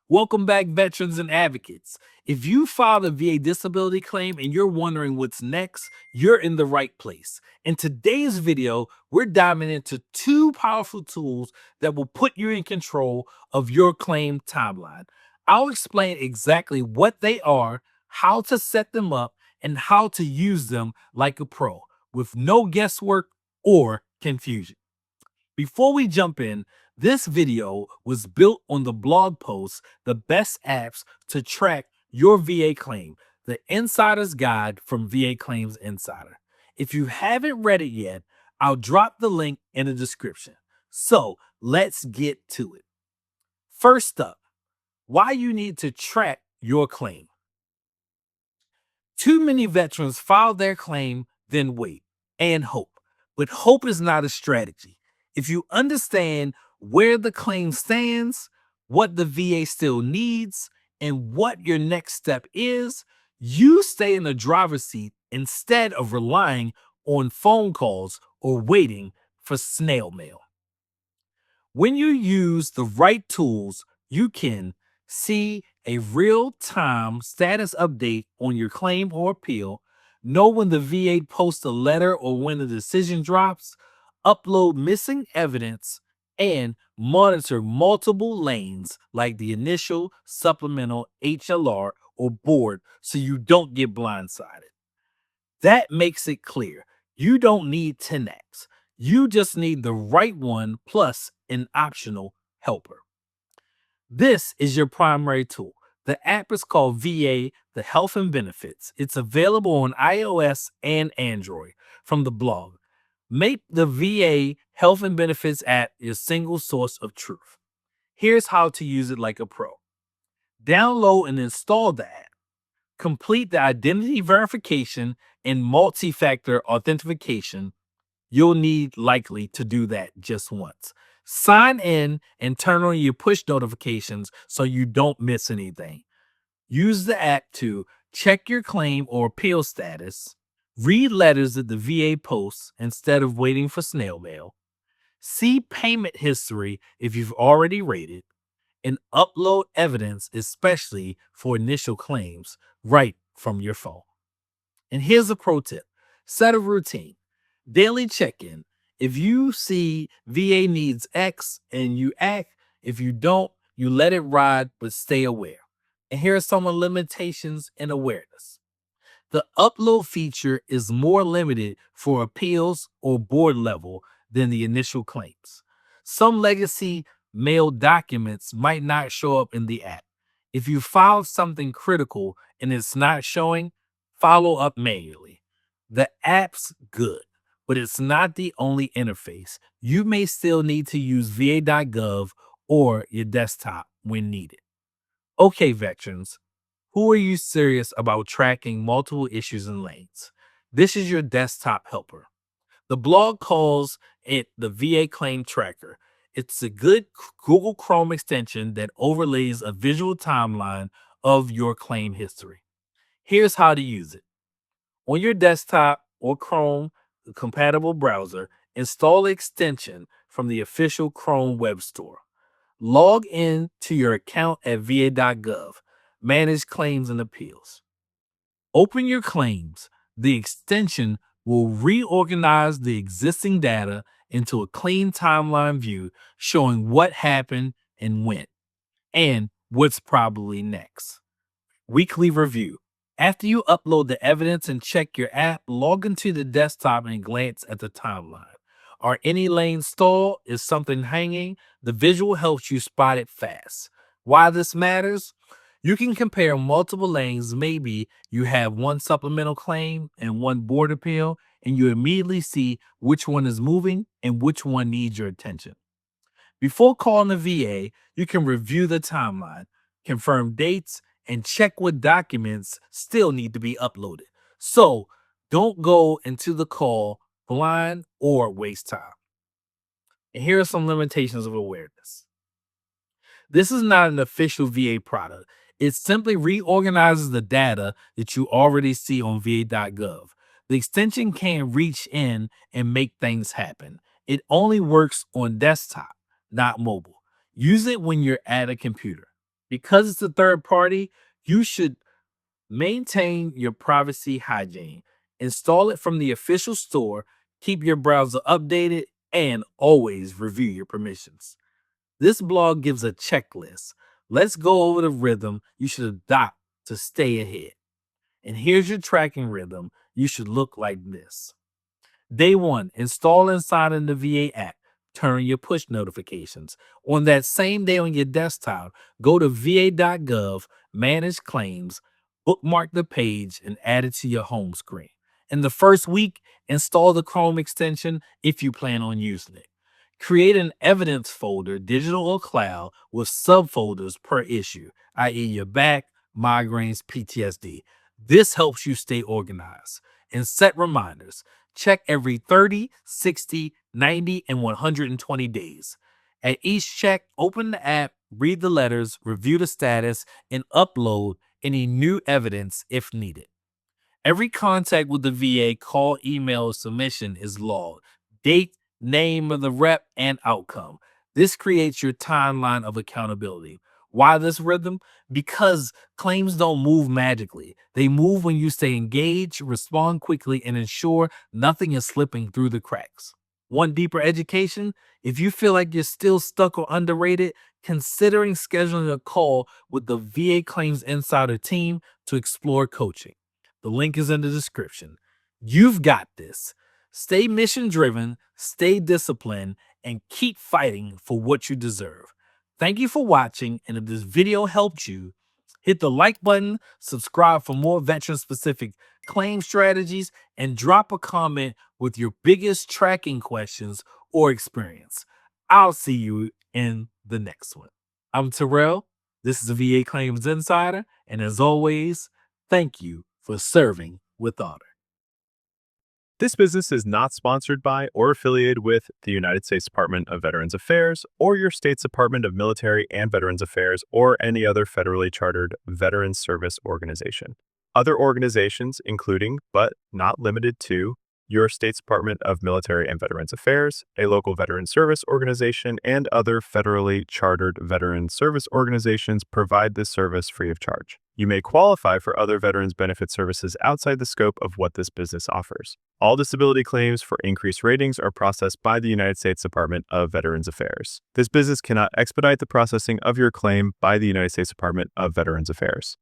Welcome back, veterans and advocates. If you filed a VA disability claim and you're wondering what's next, you're in the right place. In today's video, we're diving into two powerful tools that will put you in control of your claim timeline. I'll explain exactly what they are, how to set them up, and how to use them like a pro with no guesswork or confusion. Before we jump in, this video was built on the blog post, The Best Apps to Track Your VA Claim, the Insider's Guide from VA Claims Insider. If you haven't read it yet, I'll drop the link in the description. So let's get to it. First up, why you need to track your claim. Too many veterans file their claim, then wait and hope. But hope is not a strategy. If you understand where the claim stands, what the VA still needs, and what your next step is, you stay in the driver's seat instead of relying on phone calls or waiting for snail mail. When you use the right tools, you can see a real-time status update on your claim or appeal, know when the VA posts a letter or when the decision drops, upload missing evidence, and monitor multiple lanes like the initial, supplemental, HLR, or board so you don't get blindsided. That makes it clear. You don't need 10x. You just need the right one plus an optional helper. This is your primary tool. The app is called VA, the Health and Benefits. It's available on iOS and Android from the blog. Make the VA Health and Benefits app your single source of truth. Here's how to use it like a pro. Download and install the app. Complete the identity verification and multi-factor authentication. You'll need likely to do that just once. Sign in and turn on your push notifications so you don't miss anything. Use the app to check your claim or appeal status, read letters that the VA posts instead of waiting for snail mail, see payment history if you've already rated, and upload evidence, especially for initial claims, right from your phone. And here's a pro tip. Set a routine. Daily check-in. If you see VA needs X and you act, if you don't, you let it ride, but stay aware. And here are some of the limitations and awareness. The upload feature is more limited for appeals or board level than the initial claims. Some legacy mail documents might not show up in the app. If you filed something critical and it's not showing, follow up manually. The app's good, but it's not the only interface. You may still need to use va.gov or your desktop when needed. Okay, veterans, who are you serious about tracking multiple issues and lanes? This is your desktop helper. The blog calls it the VA Claim Tracker. It's a good Google Chrome extension that overlays a visual timeline of your claim history. Here's how to use it. On your desktop or Chrome compatible browser, install the extension from the official Chrome web store. Log in to your account at va.gov. Manage claims and appeals. Open your claims. The extension will reorganize the existing data into a clean timeline view showing what happened and when, and what's probably next. Weekly review. After you upload the evidence and check your app, log into the desktop and glance at the timeline. Are any lanes stalled? Is something hanging? The visual helps you spot it fast. Why this matters? You can compare multiple lanes. Maybe you have one supplemental claim and one board appeal, and you immediately see which one is moving and which one needs your attention. Before calling the VA, you can review the timeline, confirm dates, and check what documents still need to be uploaded. So don't go into the call blind or waste time. And here are some limitations of awareness. This is not an official VA product. It simply reorganizes the data that you already see on va.gov. The extension can't reach in and make things happen. It only works on desktop, not mobile. Use it when you're at a computer. Because it's a third party, you should maintain your privacy hygiene. Install it from the official store, keep your browser updated, and always review your permissions. This blog gives a checklist. Let's go over the rhythm you should adopt to stay ahead. And here's your tracking rhythm. You should look like this. Day one, install inside in the VA app. Turn your push notifications. On that same day on your desktop, go to va.gov, manage claims, bookmark the page, and add it to your home screen. In the first week, install the Chrome extension if you plan on using it. Create an evidence folder, digital or cloud, with subfolders per issue, i.e., your back, migraines, PTSD. This helps you stay organized. And set reminders. Check every 30, 60, 90, and 120 days. At each check, open the app, read the letters, review the status, and upload any new evidence if needed. Every contact with the VA, call, email, or submission is logged. Date, name of the rep, and outcome. This creates your timeline of accountability. Why this rhythm? Because claims don't move magically. They move when you stay engaged, respond quickly, and ensure nothing is slipping through the cracks. Want deeper education? If you feel like you're still stuck or underrated, considering scheduling a call with the VA Claims Insider team to explore coaching. The link is in the description. You've got this. Stay mission driven, stay disciplined, and keep fighting for what you deserve. Thank you for watching, and if this video helped you, hit the like button, subscribe for more veteran-specific claim strategies, and drop a comment with your biggest tracking questions or experience. I'll see you in the next one. I'm Terrell. This is the VA Claims Insider, and as always, thank you for serving with honor. This business is not sponsored by or affiliated with the United States Department of Veterans Affairs or your state's Department of Military and Veterans Affairs or any other federally chartered veterans service organization. Other organizations, including but not limited to your state's Department of Military and Veterans Affairs, a local veteran service organization, and other federally chartered veteran service organizations provide this service free of charge. You may qualify for other veterans benefit services outside the scope of what this business offers. All disability claims for increased ratings are processed by the United States Department of Veterans Affairs. This business cannot expedite the processing of your claim by the United States Department of Veterans Affairs.